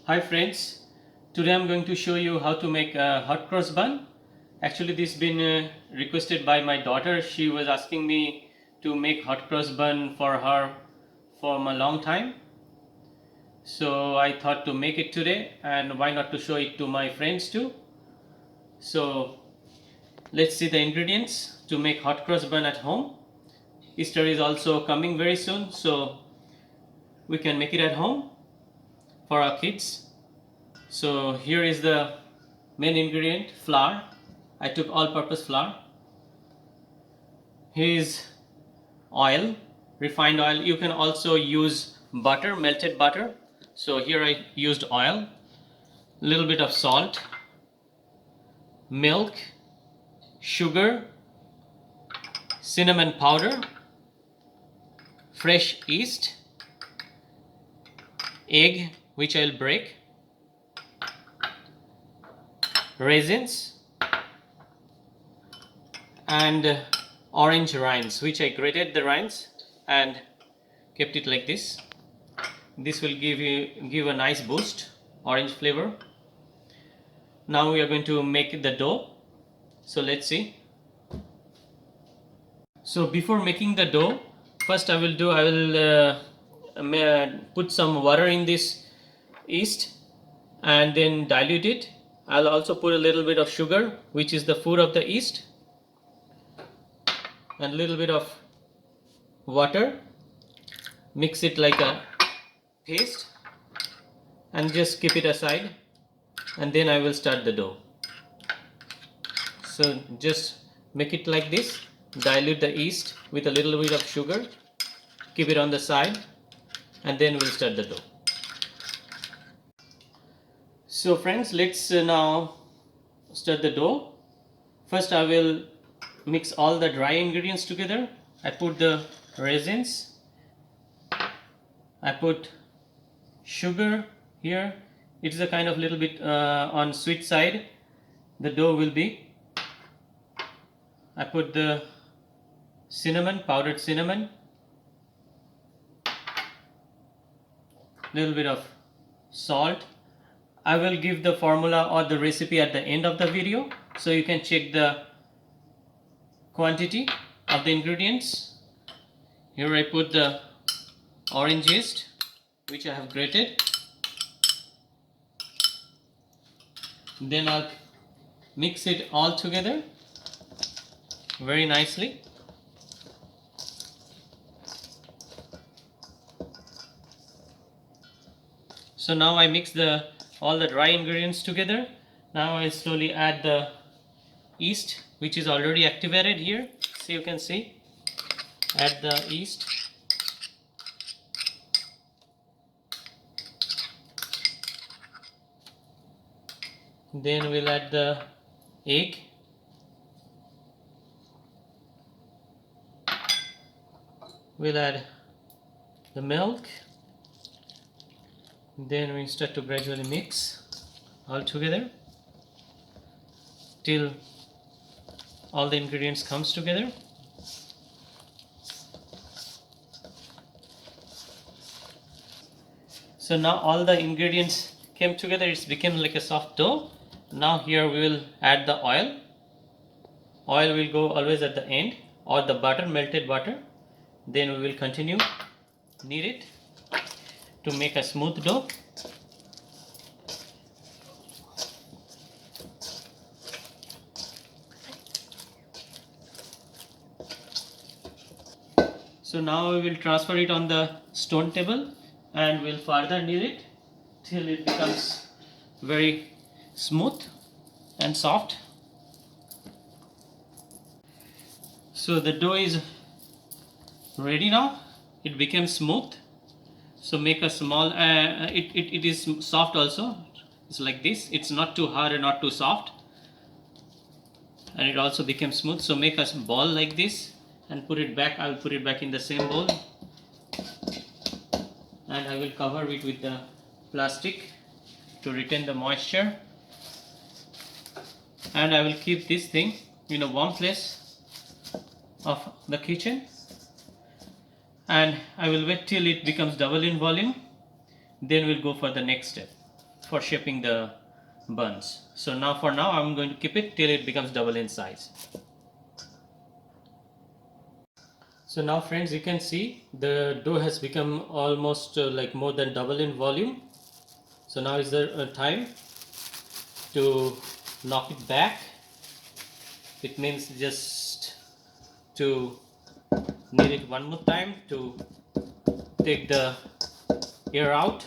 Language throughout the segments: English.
Hi friends, today I'm going to show you how to make a hot cross bun. Actually this has been requested by my daughter. She was asking me to make hot cross bun for her for a long time. So I thought to make it today, and why not to show it to my friends too. So let's see the ingredients to make hot cross bun at home. Easter is also coming very soon, so we can make it at home for our kids. So here is the main ingredient, flour. I took all-purpose flour. Here is oil, refined oil. You can also use butter, melted butter. So here I used oil, a little bit of salt, milk, sugar, cinnamon powder, fresh yeast, egg which I'll break, raisins, and orange rinds, which I grated the rinds and kept it like this. This will give a nice boost, orange flavor. Now we are going to make the dough. So let's see. So before making the dough, first I will put some water in this yeast and then dilute it. I'll also put a little bit of sugar, which is the food of the yeast, and a little bit of water. Mix it like a paste and just keep it aside, and then I will start the dough. So just make it like this, dilute the yeast with a little bit of sugar, keep it on the side, and then we'll start the dough. So friends, let's now start the dough. First I will mix all the dry ingredients together. I put the raisins, I put sugar here. It's a kind of little bit on sweet side the dough will be. I put the cinnamon, powdered cinnamon, little bit of salt. I will give the formula or the recipe at the end of the video, so you can check the quantity of the ingredients. Here I put the orange yeast, which I have grated. Then I'll mix it all together very nicely. So now I mix all the dry ingredients together. Now I slowly add the yeast, which is already activated here. So you can see, add the yeast. Then we'll add the egg. We'll add the milk. Then we start to gradually mix all together till all the ingredients comes together. So now all the ingredients came together, it's become like a soft dough. Now here we will add the oil. Oil will go always at the end, or the butter, melted butter. Then we will continue knead it to make a smooth dough. So now we will transfer it on the stone table and we'll further knead it till it becomes very smooth and soft. So the dough is ready now. It became smooth. So make a small, it is soft also. It's like this. It's not too hard and not too soft. And it also became smooth. So make a ball like this and put it back. I will put it back in the same bowl. And I will cover it with the plastic to retain the moisture. And I will keep this thing in a warm place of the kitchen. And I will wait till it becomes double in volume. Then we'll go for the next step. for shaping the buns. So now for now I'm going to keep it till it becomes double in size. So now friends, you can see the dough has become almost like more than double in volume. So now is the time to knock it back. It means just to knead it one more time to take the air out.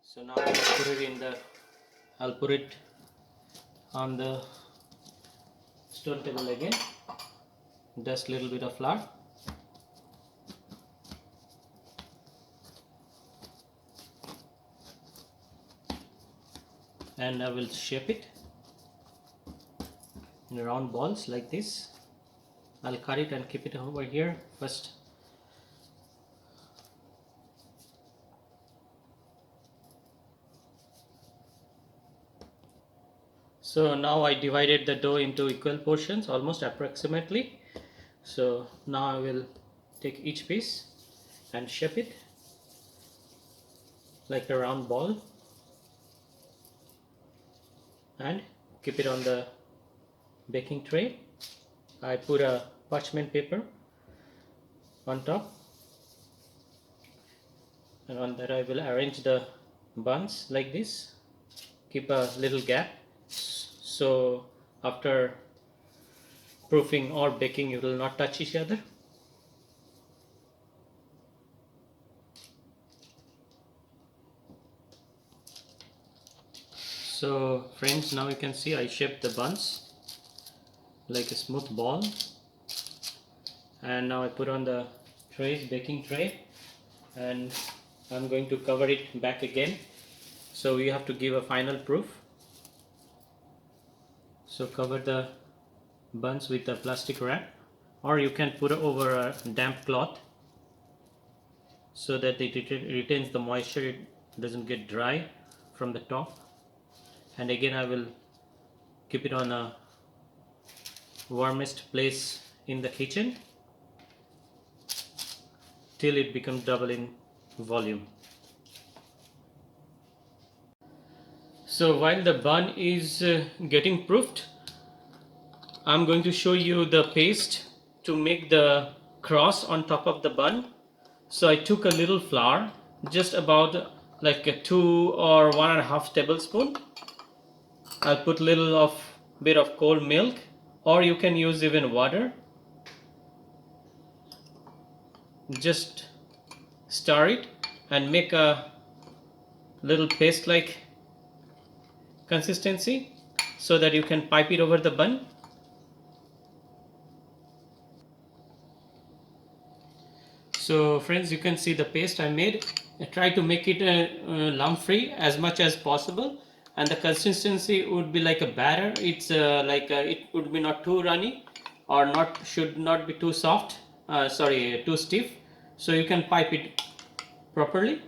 So now I'll put it on the stone table again. Dust a little bit of flour. And I will shape it in round balls like this. I'll cut it and keep it over here first. So now I divided the dough into equal portions, almost approximately. So now I will take each piece and shape it like a round ball and keep it on the baking tray. I put a parchment paper on top, and on that I will arrange the buns like this. Keep a little gap so after proofing or baking it will not touch each other. So friends, now you can see I shaped the buns like a smooth ball, and now I put on the baking tray, and I'm going to cover it back again. So you have to give a final proof. So cover the buns with a plastic wrap, or you can put it over a damp cloth so that it retains the moisture, it doesn't get dry from the top. And again I will keep it on a warmest place in the kitchen till it becomes double in volume. So while the bun is getting proofed, I'm going to show you the paste to make the cross on top of the bun. So I took a little flour, just about like a 2 or 1.5 tablespoon. I'll put little bit of cold milk, or you can use even water. Just stir it and make a little paste like consistency so that you can pipe it over the bun. So friends, you can see the paste I made. I try to make it lump free as much as possible, and the consistency would be like a batter. It's it would be not too runny, or should not be too soft, too stiff. So you can pipe it properly,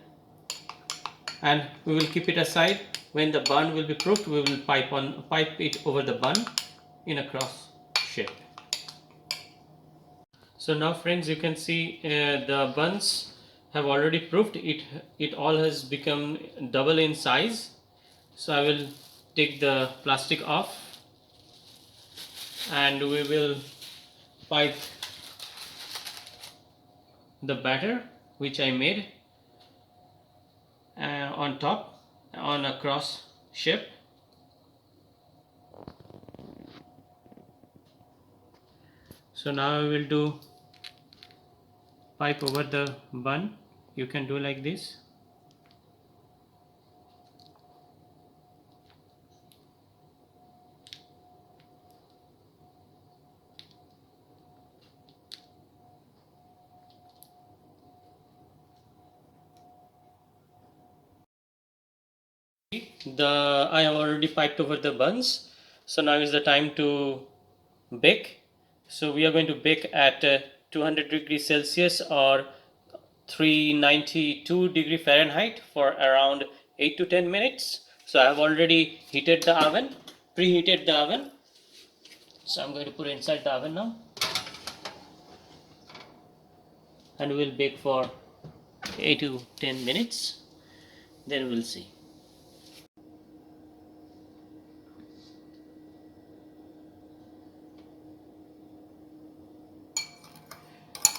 and we will keep it aside. When the bun will be proofed, we will pipe it over the bun in a cross shape. So now friends, you can see the buns have already proofed. It all has become double in size. So I will take the plastic off, and we will pipe the batter which I made on top on a cross shape. So now I will do pipe over the bun. You can do like this. I have already piped over the buns. So now is the time to bake. So we are going to bake at 200 degrees Celsius or 392 degree Fahrenheit for around 8 to 10 minutes. So I have already preheated the oven. So I'm going to put it inside the oven now. and we'll bake for 8 to 10 minutes. Then we'll see.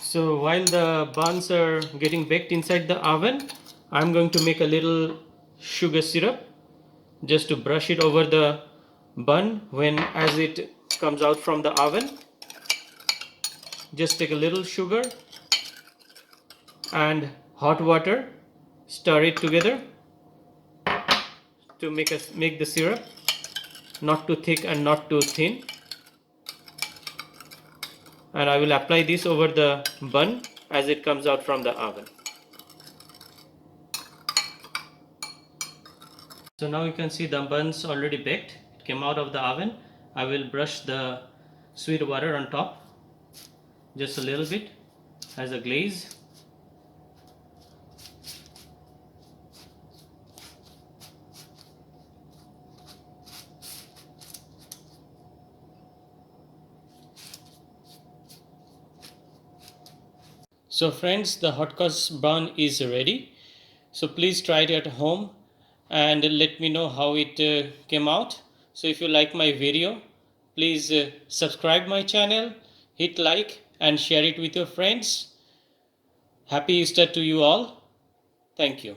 So while the buns are getting baked inside the oven, I'm going to make a little sugar syrup just to brush it over the bun as it comes out from the oven. Just take a little sugar and hot water, stir it together to make the syrup not too thick and not too thin. And I will apply this over the bun as it comes out from the oven. So now you can see the buns already baked. It came out of the oven. I will brush the sweet water on top just a little bit as a glaze. So friends, the hot cross bun is ready. So please try it at home and let me know how it came out. So if you like my video, please subscribe my channel, hit like and share it with your friends. Happy Easter to you all. Thank you.